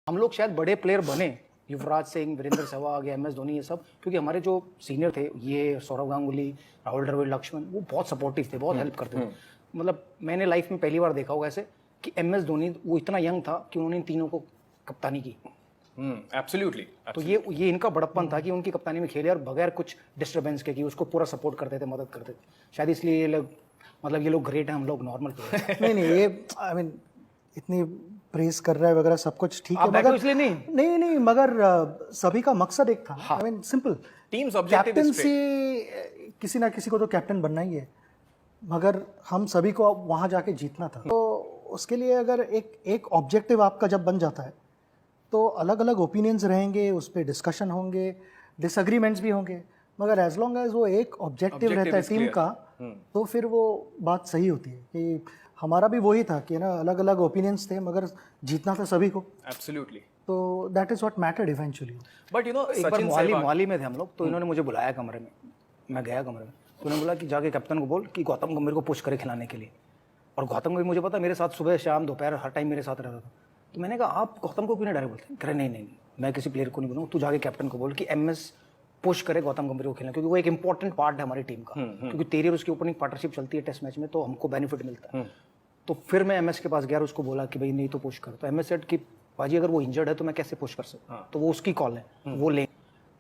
हम लोग शायद बड़े प्लेयर बने, युवराज सिंह, वीरेंद्र सहवाग, MS धोनी, ये सब, क्योंकि हमारे जो सीनियर थे, ये सौरव गांगुली, राहुल द्रविड़, लक्ष्मण, वो बहुत सपोर्टिव थे, बहुत हेल्प करते थे। मतलब मैंने लाइफ में पहली बार देखा होगा ऐसे कि MS धोनी वो इतना यंग था कि उन्होंने इन तीनों को कप्तानी की। एब्सोल्युटली। तो ये इनका बड़प्पन था कि उनकी कप्तानी में खेले और बगैर कुछ डिस्टर्बेंस के, कि उसको पूरा सपोर्ट करते थे, मदद करते थे। शायद इसलिए ये लोग, मतलब ये लोग ग्रेट हैं, हम लोग नॉर्मल प्लेयर। नहीं ये आई मीन इतनी प्रेस कर रहा है वगैरह सब कुछ ठीक है, मगर इसलिए नहीं मगर सभी का मकसद एक था। I mean simple, teams objective is captaincy किसी ना किसी को तो कैप्टन बनना ही है, मगर हम सभी को वहां जाके जीतना था। तो उसके लिए अगर एक ऑब्जेक्टिव आपका जब बन जाता है तो अलग अलग ओपिनियंस रहेंगे, उस पर डिस्कशन होंगे, डिसएग्रीमेंट्स भी होंगे, मगर एज लॉन्ग एज वो एक ऑब्जेक्टिव रहता है टीम का, तो फिर वो बात सही होती है। कि हमारा भी वही था कि ना अलग अलग ओपिनियंस थे, मगर जीतना था सभी को। एब्सोल्युटली। तो that is what mattered eventually. But you know एक बार मोहाली में थे हम लोग, तो इन्होंने मुझे बुलाया कमरे में, मैं गया कमरे में, तो उन्होंने बोला कि जाके कैप्टन को बोल कि गौतम गंभीर को पुश करे खिलाने के लिए। और गौतम गंभीर मुझे पता मेरे साथ सुबह शाम दोपहर हर टाइम मेरे साथ रहता था। तो मैंने कहा आप गौतम को क्यों नहीं डायरेक्ट बोलते? कह रहे नहीं, मैं किसी प्लेयर को नहीं बोलूँगा, तू जाके कैप्टन को बोल कि MS पुश करे गौतम गंभीर को खेलना, क्योंकि वो एक इंपॉर्टेंट पार्ट है हमारी टीम का। क्योंकि तेरी और उसकी ओपनिंग पार्टनरशिप चलती है टेस्ट मैच में, तो हमको बेनिफिट मिलता है। तो फिर मैं MS के पास गया और उसको बोला कि भाई नहीं तो पुश कर। तो MS सेड कि भाजी अगर वो इंजर्ड है तो मैं कैसे पुश कर सकता। तो वो उसकी कॉल है, वो ले।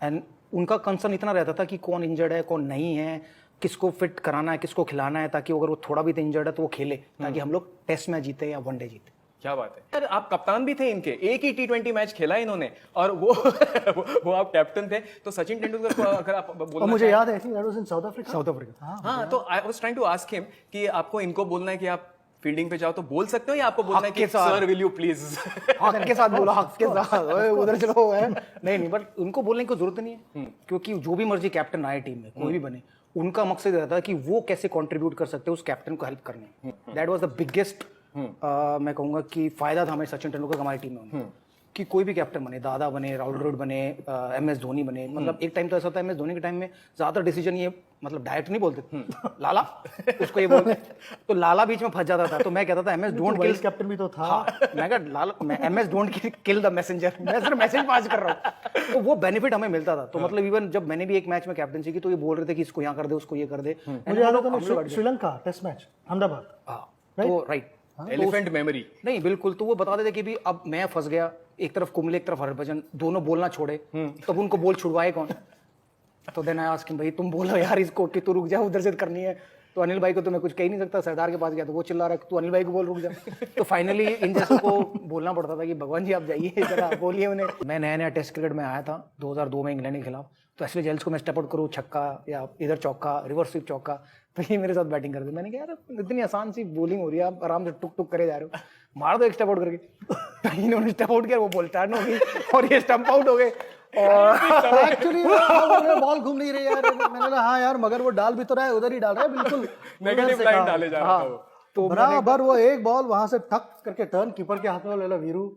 एंड उनका कंसर्न इतना रहता था कि कौन इंजर्ड है कौन नहीं है, किसको फिट कराना है, किसको खिलाना है, ताकि अगर वो थोड़ा भी इंजर्ड है तो वो खेले, ताकि हम लोग टेस्ट मैच जीते या वनडे जीते। क्या बात है यार, आप कप्तान भी थे इनके, एक ही T20 मैच खेला इन्होंने, और वो वो आप कैप्टन थे। तो सचिन तेंदुलकर को अगर आप बोलना, और मुझे याद है कि that was in South Africa. हाँ, तो I was trying to ask him कि आपको इनको बोलना है कि आप फील्डिंग पे जाओ तो बोल सकते हो, या आपको बोलना है कि सर विल यू प्लीज? हक के साथ बोला, हक के साथ, ओए उधर चलो है। नहीं, बट उनको बोलने की जरूरत नहीं है, क्योंकि जो भी मर्जी कैप्टन आए टीम में, कोई भी बने, उनका मकसद रहता है कि वो कैसे कंट्रीब्यूट कर सकते हैं उस कैप्टन को हेल्प करने। दैट वाज द बिगेस्ट, मैं कहूंगा कि फायदा था हमें सचिन तेंदुलकर हमारी टीम में, कि कोई भी कैप्टन बने, दादा बने, राहुल द्रविड़ बने, MS धोनी बने। मतलब एक टाइम तो ऐसा था MS धोनी के टाइम में ज्यादातर डिसीजन ये, मतलब डायरेक्ट नहीं बोलते थे, लाला उसको ये बोलते, तो लाला बीच में फंस जाता था। तो मैं कहता था MS डोंट किल, कैप्टन भी तो था। मैं कहा लाला, MS don't kill the messenger, मैं सिर्फ मैसेज पास कर रहा हूँ। तो वो बेनिफिट हमें मिलता था। तो मतलब इवन जब मैंने भी एक मैच में कैप्टनसी की, तो ये बोल रहे थे कि इसको यहाँ कर दे, उसको ये कर दे। मुझे याद है श्रीलंका टेस्ट मैच अहमदाबाद। हाँ, तो राइट, एलिफेंट मेमोरी। नहीं बिल्कुल, तो वो बता देते कि भी अब मैं फंस गया, एक तरफ कुंबले एक तरफ हरभजन, दोनों बोलना छोड़े, तब उनको बोल छुड़वाए कौन? तो देन आई आस्क हिम, भाई तुम बोलो यार इसको कि तू रुक जा, उधर से करनी है। तो अनिल भाई को तो मैं कुछ कह ही नहीं सकता, सरदार के पास गया तो वो चिल्ला रहा है तू अनिल भाई को बोल रुक जा। तो फाइनली इन जैसों को बोलना पड़ता था कि भगवान जी आप जाइए जरा बोलिए उन्हें। मैं नया टेस्ट क्रिकेट में आया था 2002 में इंग्लैंड के खिलाफ, तो एशले जेल्स को मैं स्टेप आउट करूँ छक्का या इधर चौका, रिवर्स स्वीप चौका, तो ये मेरे साथ बैटिंग कर दे। मैंने कहा यार इतनी आसान सी बॉलिंग हो रही है, आप आराम से टुक टुक करे जा रहे हो, मार दो एक स्टेप आउट करके। तो इन्होंने स्टेप आउट किया, वो बॉल टर्न हो गई और ये स्टंप आउट हो गए। और एक्चुअली बॉल घूम नहीं रही यार। मैंने कहा हाँ यार, मगर वो डाल भी तो रहा है, उधर ही डाल रहा है, बिल्कुल नेगेटिव लाइन डाले जा रहा था वो। तो बराबर वो एक बॉल वहां से टक करके टर्न, कीपर के हाथ में ले लो वीरू।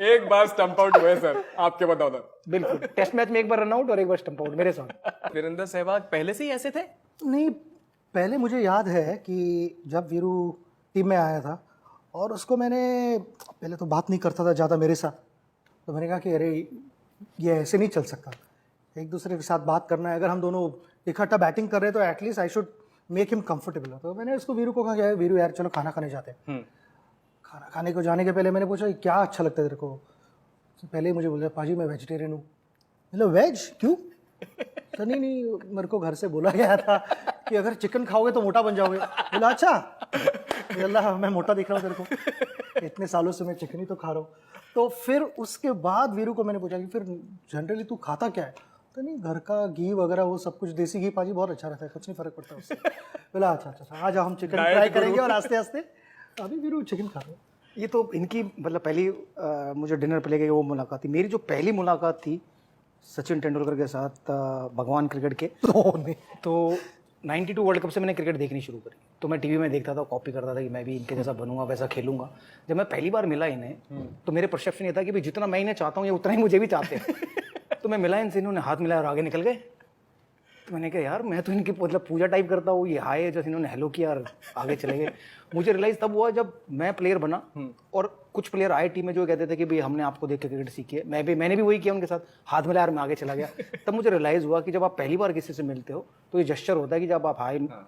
एक बार स्टंप आउट हुए सर आपके बदौलत। बिल्कुल, टेस्ट मैच में एक बार रन आउट और एक बार स्टंप आउट मेरे साथ। वीरेंद्र सहवाग पहले से ही ऐसे थे? नहीं, पहले मुझे याद है कि जब वीरू टीम में आया था, और उसको मैंने पहले तो बात नहीं करता था ज़्यादा मेरे साथ, तो मैंने कहा कि अरे ये ऐसे नहीं चल सकता, एक दूसरे के साथ बात करना है। अगर हम दोनों इकट्ठा बैटिंग कर रहे हैं तो at least I should make him comfortable. तो मैंने उसको वीरू को कहा वीरू यार चलो खाना खाने जाते हैं। खाना खाने को जाने के पहले मैंने पूछा क्या अच्छा लगता है तेरे को? तो पहले ही मुझे बोल रहा पाजी मैं वेजिटेरियन हूँ। मतलब वेज क्यों? तो नहीं मेरे को घर से बोला गया था कि अगर चिकन खाओगे तो मोटा बन जाओगे। बोला अच्छा, अल्लाह मैं मोटा दिख रहा हूँ तेरे को, इतने सालों से मैं चिकन ही तो खा रहा हूँ। तो फिर उसके बाद वीरू को मैंने पूछा कि फिर जनरली तू खाता क्या है? तो नहीं घर का घी वगैरह वो सब कुछ, देसी घी पाजी बहुत अच्छा रहता है, कुछ नहीं फर्क पड़ता उससे। बोला अच्छा आज हम चिकन ट्राई करेंगे, और आस्ते आस्ते अभी वीरू चिकन खा रहे हैं। ये तो इनकी मतलब पहली मुझे डिनर पे ले गए वो मुलाकात थी। मेरी जो पहली मुलाकात थी सचिन तेंदुलकर के साथ भगवान क्रिकेट के, तो 92 वर्ल्ड कप से मैंने क्रिकेट देखनी शुरू करी। तो मैं टीवी में देखता था, कॉपी करता था कि मैं भी इनके जैसा बनूंगा, वैसा खेलूंगा। जब मैं पहली बार मिला इन्हें, तो मेरे परसेप्शन ये था कि भाई जितना मैं इन्हें चाहता हूँ ये उतना ही मुझे भी चाहते हैं। तो मैं मिला इनसे, इन्होंने हाथ मिलाया और आगे निकल गए। तो मैंने कहा यार मैं तो इनकी मतलब पूजा टाइप करता हूँ, ये हाय है, जैसे इन्होंने हेलो किया और आगे चले गए। मुझे रियलाइज तब हुआ जब मैं प्लेयर बना और कुछ प्लेयर आए टीम में जो कहते थे कि भाई हमने आपको देख के क्रिकेट सीखी है, मैंने भी वही किया उनके साथ, हाथ मिलाया और मैं आगे चला गया। तब मुझे रियलाइज हुआ कि जब आप पहली बार किसी से मिलते हो तो ये जेस्चर होता है कि जब आप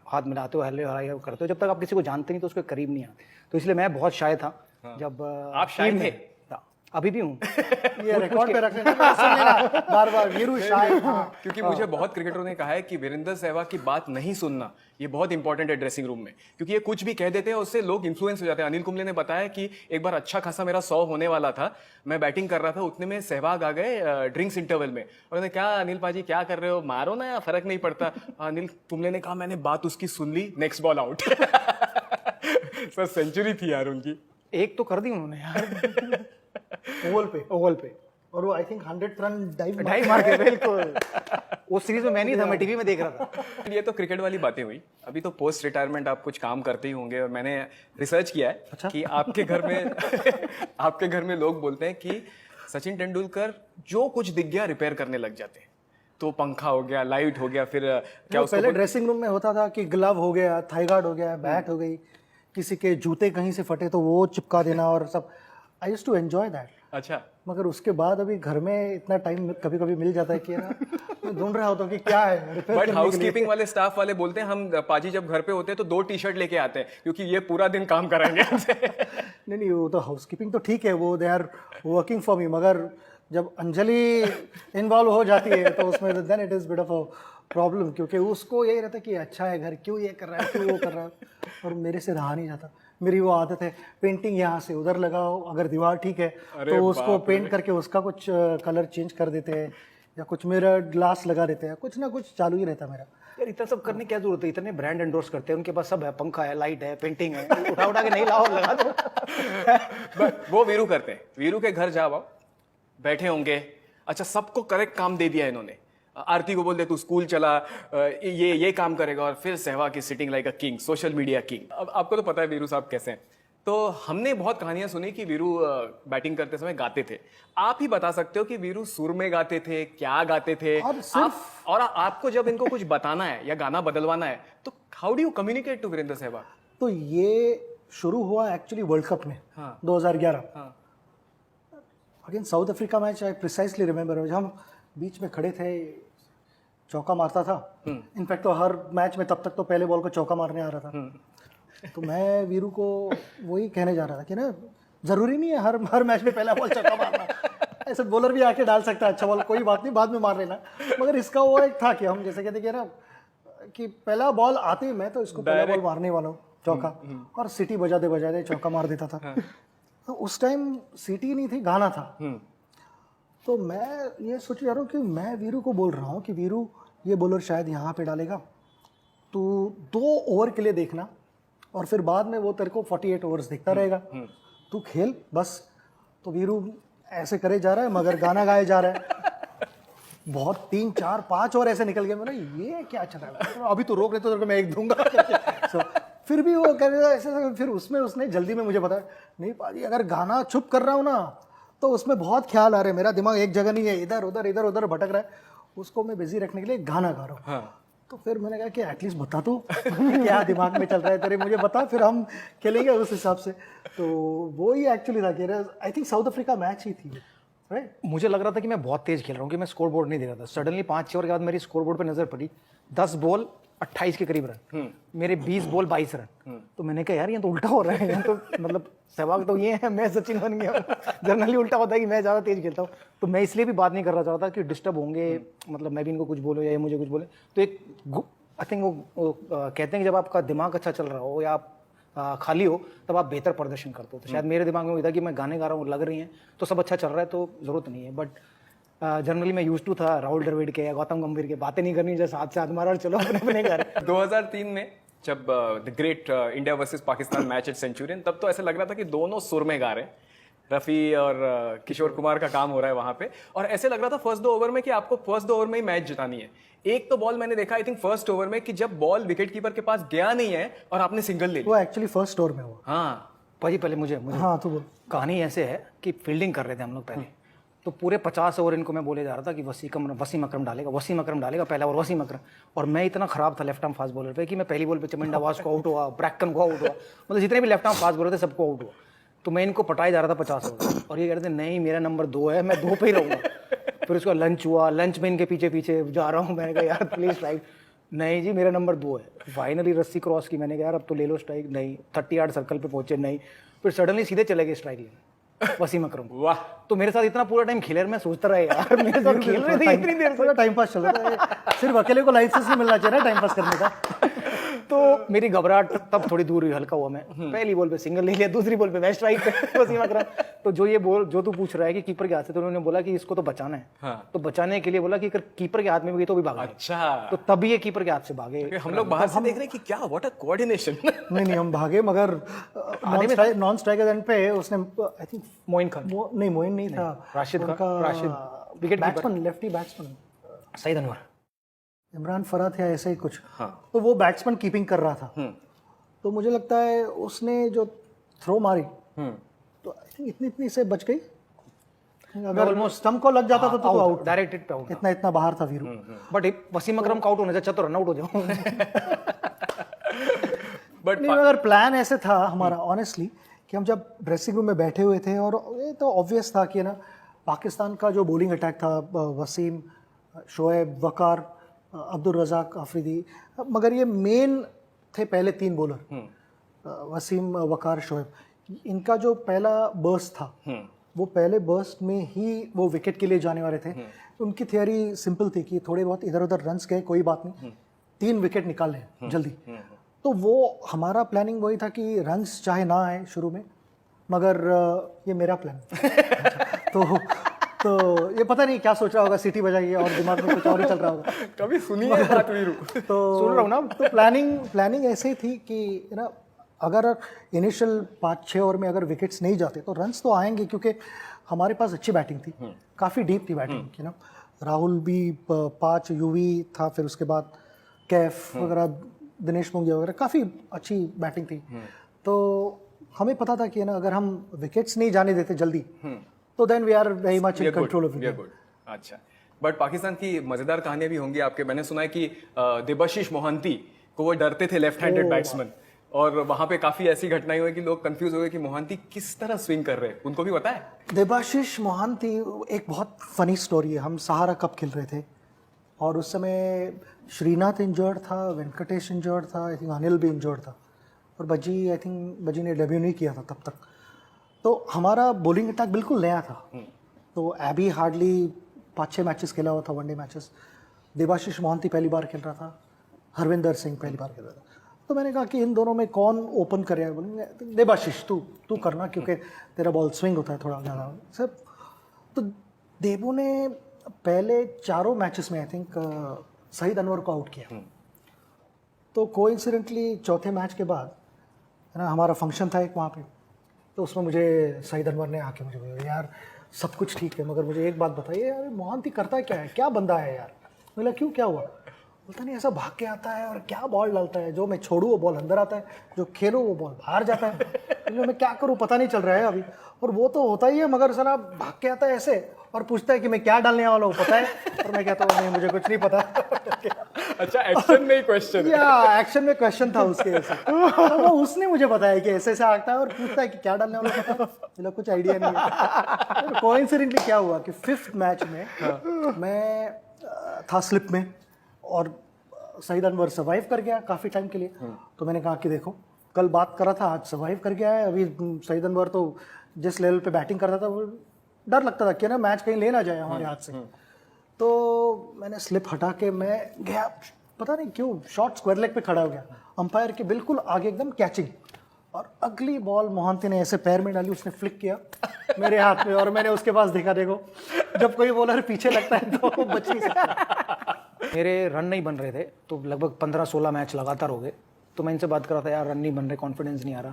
हाथ मिलाते हो, हेलो हाय करते हो, जब तक आप किसी को जानते नहीं तो उसके करीब नहीं आते। तो इसलिए मैं बहुत शाय था जब आप शाय टीम थे? में था। अभी भी हूँ। ये रिकॉर्ड पे रख लेना, सुन लेना बार बार वीरू शायद। हाँ। क्योंकि मुझे बहुत क्रिकेटरों ने कहा है कि वीरेंद्र सहवाग की बात नहीं सुनना ये बहुत इंपॉर्टेंट है ड्रेसिंग रूम में, क्योंकि ये कुछ भी कह देते हैं उससे लोग इन्फ्लुएंस हो जाते हैं। अनिल कुंबले ने बताया कि एक बार अच्छा खासा मेरा 100 होने वाला था, मैं बैटिंग कर रहा था, उतने में सहवाग आ गए ड्रिंक्स इंटरवल में और उन्होंने क्या अनिल पाजी क्या कर रहे हो, मारो ना यार फर्क नहीं पड़ता। अनिल कुंबले ने कहा मैंने बात उसकी सुन ली, next ball out. Sir century थी यार उनकी। एक तो कर दी उन्होंने यार ओवल पे और वो आई थिंक 100 रन ढाई मार के, बिल्कुल। वो सीरीज में मैं नहीं था, मैं टीवी में देख रहा था। ये तो क्रिकेट वाली बातें हुई। अभी तो पोस्ट रिटायरमेंट आप कुछ काम करते ही होंगे और मैंने रिसर्च किया है कि आपके घर में आपके घर में लोग बोलते हैं कि सचिन तेंदुलकर जो दिख गया रिपेयर करने लग जाते हैं। तो पंखा हो गया, लाइट हो गया, फिर क्या उसको पहले ड्रेसिंग रूम में होता था कि ग्लव हो गया, थाई गार्ड हो गया, बैट हो गई, किसी के जूते कहीं से फटे तो वो चिपका देना और सब। I used to enjoy that. अच्छा, मगर उसके बाद अभी घर में इतना टाइम कभी कभी मिल जाता है कि ना मैं ढूंढ रहा होता हूँ कि क्या है रिपेयर बट करने के हाउसकीपिंग लिए। वाले स्टाफ वाले बोलते हैं हम पाजी जब घर पे होते हैं तो 2 टी-शर्ट लेके आते हैं क्योंकि ये पूरा दिन काम कराएंगे हमसे। नहीं वो तो हाउसकीपिंग तो ठीक है, वो they are working for me, मगर जब अंजलि इन्वॉल्व हो जाती है तो उसमें then it is bit of a problem, क्योंकि उसको यही रहता है कि अच्छा है घर, क्यों ये कर रहा है, क्यों वो कर रहा है, और मेरे से रहा नहीं जाता। मेरी वो आदत है पेंटिंग यहाँ से उधर लगाओ, अगर दीवार ठीक है तो उसको पेंट करके उसका कुछ कलर चेंज कर देते हैं या कुछ मेरा ग्लास लगा देते हैं, कुछ ना कुछ चालू ही रहता है मेरा। यार इतना सब करने की क्या जरूरत है, इतने ब्रांड एंडोर्स करते हैं, उनके पास सब है, पंखा है, लाइट है, पेंटिंग है, उठा उठा के नहीं लाओ लगा दो। बट वो वीरू करते हैं, वीरू के घर जाओ, बैठे होंगे, अच्छा सबको करेक्ट काम दे दिया इन्होंने। आरती को बोल दे तू स्कूल चला, ये काम करेगा, और फिर सहवाग की sitting like a king, social media king. अब आपको तो पता है वीरू साहब कैसे हैं, तो हमने बहुत कहानियां सुनी कि वीरू बैटिंग करते समय गाते थे। आप ही बता सकते हो कि वीरू सुर में गाते थे, क्या गाते थे? और आपको जब इनको कुछ बताना है या गाना बदलवाना है तो how do you communicate to Virender Sehwag? तो ये शुरू हुआ एक्चुअली वर्ल्ड कप में 2011 again South Africa match. I precisely remember, जब हम बीच में खड़े थे, चौका मारता था। इनफैक्ट तो हर मैच में तब तक तो पहले बॉल को चौका मारने आ रहा था। तो मैं वीरू को वही कहने जा रहा था कि ना जरूरी नहीं है हर मैच में पहला बॉल चौका मारना, ऐसे बॉलर भी आके डाल सकता है अच्छा बॉल, कोई बात नहीं बाद में मार लेना। मगर इसका वो एक था कि हम जैसे कहते कि ना कि पहला बॉल आते ही मैं तो इसको पहला बॉल मारने वाला हूँ चौका, और सीटी बजाते बजाते चौका मार देता था। तो उस टाइम सीटी नहीं थी, गाना था। तो मैं ये सोच रहा हूँ कि मैं वीरू को बोल रहा हूँ कि वीरू ये बॉलर शायद यहाँ पे डालेगा, तो 2 ओवर के लिए देखना और फिर बाद में वो तेरे को 48 ओवर्स देखता रहेगा, तू खेल बस। तो वीरू ऐसे करे जा रहा है मगर गाना गाए जा रहा है। बहुत 3, 4, 5 ओवर ऐसे निकल गए। मैंने ये क्या चल रहा है, अभी तो रोक रहे तो मैं एक दूंगा। so, फिर भी वो कर ऐसे, फिर उसमें उसने जल्दी में मुझे बताया नहीं पाजी अगर गाना चुप कर रहा हूँ ना तो उसमें बहुत ख्याल आ रहे हैं, मेरा दिमाग एक जगह नहीं है, इधर उधर भटक रहा है, उसको मैं बिजी रखने के लिए गाना गा रहा हूँ। तो फिर मैंने कहा कि एटलीस्ट बता तो क्या दिमाग में चल रहा है तेरे, मुझे बता, फिर हम खेलेंगे उस हिसाब से। तो वो ही एक्चुअली था कि I think South Africa match ही थी, राइट। मुझे लग रहा था कि मैं बहुत तेज खेल रहा हूँ कि मैं स्कोर बोर्ड नहीं देख रहा था। सडनली 5-6 ओवर के बाद मेरी स्कोर बोर्ड पर नजर पड़ी, 10 बॉल 28 के करीब रन, मेरे 20 बॉल 22 रन। तो मैंने कहा यार ये तो उल्टा हो रहा है, ये तो मतलब सहवाग तो ये है, मैं सचिन बन गया। जनरली उल्टा होता है कि मैं ज़्यादा तेज खेलता हूँ। तो मैं इसलिए भी बात नहीं करना चाहता कि डिस्टर्ब होंगे, मतलब मैं भी इनको कुछ बोलूँ या ये मुझे कुछ बोले। तो एक आई थिंक वो कहते हैं कि जब आपका दिमाग अच्छा चल रहा हो या आप खाली हो तब आप बेहतर प्रदर्शन करते हो। तो शायद मेरे दिमाग में वही था कि मैं गाने गा रहा हूँ, लग रही हैं तो सब अच्छा चल रहा है तो ज़रूरत नहीं है। बट जनरली मैं यूज टू था राहुल द्रविड़ के या गौतम गंभीर के, बातें नहीं करनी, जैसे हाथ से हाथ मारा और चलो अपने अपने घर। 2003 में जब the great India versus Pakistan match at Centurion, तब तो ऐसा लग रहा था कि दोनों सुर में गा रहे हैं, रफ़ी और किशोर कुमार का काम हो रहा है वहां पे, और ऐसे लग रहा था फर्स्ट 2 ओवर में कि आपको फर्स्ट 2 ओवर में ही मैच जितानी है। एक तो बॉल मैंने देखा आई थिंक फर्स्ट ओवर में कि जब बॉल विकेट कीपर के पास गया नहीं है और आपने सिंगल ले लिया। वो एक्चुअली फर्स्ट ओवर में हुआ। हाँ भाई, पहले मुझे हाँ तो बोल। कहानी ऐसे है कि फील्डिंग कर रहे थे हम लोग पहले, तो पूरे 50 ओवर इनको मैं बोले जा रहा था कि वसीम अकरम डालेगा पहला ओवर वसीम अकरम, और मैं इतना खराब था लेफ्ट आर्म फास्ट बॉलर पे कि मैं पहली बॉल पे चमिंडा वास को आउट हुआ, ब्रैकन को आउट हुआ, मतलब जितने भी लेफ्ट आर्म फास्ट बॉलर थे सबको आउट हुआ। तो मैं इनको पटाए जा रहा था 50 ओवर, और ये कहते थे नहीं मेरा नंबर 2 है, मैं 2 पे ही रहूँगा। फिर उसका लंच हुआ, लंच में इनके पीछे पीछे जा रहा हूँ, मैंने कहा यार प्लीज स्ट्राइक, नहीं जी मेरा नंबर 2 है। फाइनली रस्सी क्रॉस की, मैंने कहा यार अब तो ले लो स्ट्राइक, नहीं 30 यार्ड सर्कल पे पहुंचे, नहीं, फिर सडनली सीधे चले गए स्ट्राइक लेने वसीम अकरम। वाह, तो मेरे साथ इतना पूरा टाइम खेले, मैं सोचता रहा यार मेरे साथ खेल रहे थे इतनी देर से, टाइम पास चल रहा है, सिर्फ अकेले को लाइसेंस नहीं मिलना चाहिए ना टाइम पास करने का। तो मेरी घबराहट तब थोड़ी दूर हुई, हल्का हुआ मैं। पहली बॉल पे सिंगल ले लिया, दूसरी बॉल पे मैं स्ट्राइक पे वसीम अकरम। तो जो तू पूछ रहा है कि कीपर के हाथ से, तो उन्होंने बोला कि इसको तो बचाना है। हाँ। तो बचाने के लिए बोला कि अगर कीपर के हाथ में भी गई तो भी भागा। अच्छा, तो तभी ये कीपर के हाथ से भागे। हम लोग बाहर से देख रहे हैं कि क्या व्हाट अ कोऑर्डिनेशन। नहीं हम भागे, मगर नॉन स्ट्राइकर एंड पे उसने आई थिंक मोइन खान, नहीं मोइन नहीं था, Rashid Khan, Rashid wicket batsman, lefty batsman Saeed Anwar, Imran Farhat या ऐसा ही कुछ। हाँ। तो वो बैट्समैन कीपिंग कर रहा था, तो मुझे लगता है उसने जो थ्रो मारी तो आई थिंक इतनी से बच गई। अगर ऑलमोस्ट स्टंप को लग जाता था तो आउट, डायरेक्ट हिट पे आउट। इतना बाहर था वीरू। बट वसीम अकरम का आउट होने से अच्छा तो रन आउट हो जाऊं। बट नहीं, अगर प्लान ऐसे था हमारा ऑनेस्टली कि हम जब ड्रेसिंग रूम में बैठे हुए थे, और ये तो ऑब्वियस था कि ना पाकिस्तान का जो बॉलिंग अटैक था, वसीम, शोएब, वकार, अब्दुल रज़ाक आफरीदी, मगर ये मेन थे पहले 3 बॉलर, वसीम, वकार, शोएब। इनका जो पहला बर्स्ट था वो पहले बर्स्ट में ही वो विकेट के लिए जाने वाले थे। उनकी थियरी सिंपल थी कि थोड़े बहुत इधर उधर रन्स गए कोई बात नहीं, 3 विकेट निकाल लें जल्दी। तो वो हमारा प्लानिंग वही था कि रन्स चाहे ना आए शुरू में, मगर ये मेरा प्लान। तो ये पता नहीं क्या सोच रहा होगा, सीटी बजाइए और दिमाग में कुछ और ही चल रहा होगा। कभी सुनी है बात वीरू? तो सुन रहा हूँ ना। तो प्लानिंग ऐसे ही थी कि ना अगर इनिशियल 5-6 ओवर में अगर विकेट्स नहीं जाते तो रन्स तो आएंगे, क्योंकि हमारे पास अच्छी बैटिंग थी, काफ़ी डीप थी बैटिंग की ना। राहुल भी 5, यूवी था, फिर उसके बाद कैफ वगैरह, दिनेश मुंगिया वगैरह, काफ़ी अच्छी बैटिंग थी। तो हमें पता था कि ना अगर हम विकेट्स नहीं जाने देते जल्दी तो then we are very much in control of it. अच्छा, बट पाकिस्तान की मजेदार कहानियां भी होंगी आपके। मैंने सुना है कि देबाशीष मोहंती को वो डरते थे लेफ्ट हैंडेड बैट्समैन, और वहां पे काफी ऐसी घटनाएं हुई कि लोग कंफ्यूज हो गए कि मोहंती किस तरह स्विंग कर रहे हैं। उनको भी पता है? देबाशीष मोहंती एक बहुत फनी स्टोरी है। हम सहारा कप खेल रहे थे और उस समय श्रीनाथ इंजर्ड था, वेंकटेश इंजर्ड था, आई थिंक अनिल भी इंजर्ड था, और बजी ने डेब्यू नहीं किया था तब तक। तो हमारा बॉलिंग अटैक बिल्कुल नया था। तो एबी हार्डली 5-6 मैचेस खेला हुआ था, वनडे मैचेस। देबाशीष मोहंती पहली बार खेल रहा था, हरविंदर सिंह पहली बार खेल रहा था। तो मैंने कहा कि इन दोनों में कौन ओपन करे। बोलेंगे देबाशीष तू करना, क्योंकि तेरा बॉल स्विंग होता है थोड़ा ज़्यादा सब। तो देबू ने पहले 4 मैचेस में आई थिंक सईद अनवर को आउट किया। तो कोइंसिडेंटली चौथे मैच के बाद है ना, हमारा फंक्शन था एक वहाँ पे, तो उसमें मुझे सईद अनवर ने आके मुझे बोला, यार सब कुछ ठीक है मगर मुझे एक बात बताइए यार, मोहंती करता क्या है, क्या बंदा है यार। बोला क्यों, क्या हुआ? बोलता नहीं, ऐसा भाग के आता है और क्या बॉल डालता है, जो मैं छोड़ूँ वो बॉल अंदर आता है, जो खेलूँ वो बॉल बाहर जाता है। बोले मैं क्या करूँ, पता नहीं चल रहा है अभी। और वो तो होता ही है, मगर साला भाग के आता है ऐसे और पूछता है कि मैं क्या डालने वाला हूँ, पता है? और मैं कहता हूँ नहीं मुझे कुछ नहीं पता। अच्छा, एक्शन में ही क्वेश्चन? या एक्शन में क्वेश्चन था उसके ऐसे। तो वो उसने मुझे बताया कि ऐसे ऐसे आता है और पूछता है कि क्या डालने वाला, पता है? बोला कुछ आइडिया नहीं है। कोइंसिडेंटली क्या हुआ कि 5th मैच में मैं था स्लिप में और सईद अनवर सर्वाइव कर गया काफ़ी टाइम के लिए। तो मैंने कहा कि देखो कल बात कर रहा था, आज सर्वाइव कर गया है। अभी सईद अनवर तो जिस लेवल पे बैटिंग करता था वो डर लगता था कि ना मैच कहीं ले ना जाए हमारे हाथ से। तो मैंने स्लिप हटा के मैं गया, पता नहीं क्यों शॉर्ट स्क्वायर लेग पे खड़ा हो गया, अंपायर के बिल्कुल आगे एकदम कैचिंग, और अगली बॉल मोहंती ने ऐसे पैर में डाली, उसने फ्लिक किया मेरे हाथ में, और मैंने उसके पास देखा, देखो जब कोई बॉलर पीछे लगता है तो वो बच नहीं सकता। मेरे रन नहीं बन रहे थे, तो लगभग 15-16 मैच लगातार हो गए। तो मैं इनसे बात कर रहा था, यार रन नहीं बन रहे, कॉन्फिडेंस नहीं आ रहा।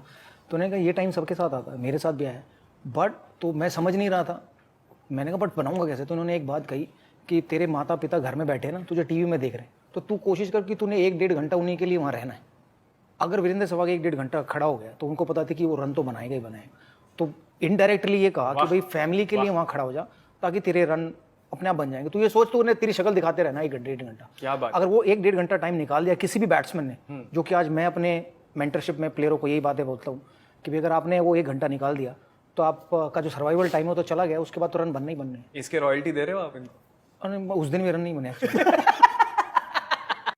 तो उन्होंने कहा ये टाइम सबके साथ आता है, मेरे साथ भी आया, बट तो मैं समझ नहीं रहा था। मैंने कहा बट बनाऊंगा कैसे? तो उन्होंने एक बात कही कि तेरे माता पिता घर में बैठे ना, तुझे टीवी में देख रहे हैं, तो तू कोशिश कर कि तूने 1-1.5 घंटा उन्हीं के लिए वहाँ रहना है। अगर वीरेंद्र सहवाग 1-1.5 घंटा खड़ा हो गया तो उनको पता था कि वो रन तो बनाएगा ही बनाएगा। तो इनडायरेक्टली ये कहा कि भाई फैमिली के लिए वहाँ खड़ा हो जा, ताकि तेरे रन अपने आप बन जाएंगे। तू ये सोच, तू उन्हें तेरी शक्ल दिखाते रहना 1-1.5 घंटा। क्या बात। अगर वो 1-1.5 घंटा टाइम निकाल दिया किसी भी बैट्समैन ने, जो कि आज मैं अपने मेंटरशिप में प्लेयरों को यही बातें बोलता हूँ कि भाई अगर आपने वो 1 घंटा निकाल दिया तो आपका जो सर्वाइवल टाइम हो तो चला गया, उसके बाद तो रन बनना ही बनना है। इसके रॉयल्टी दे रहे हो आप इनको? और उस दिन भी रन नहीं बने actually।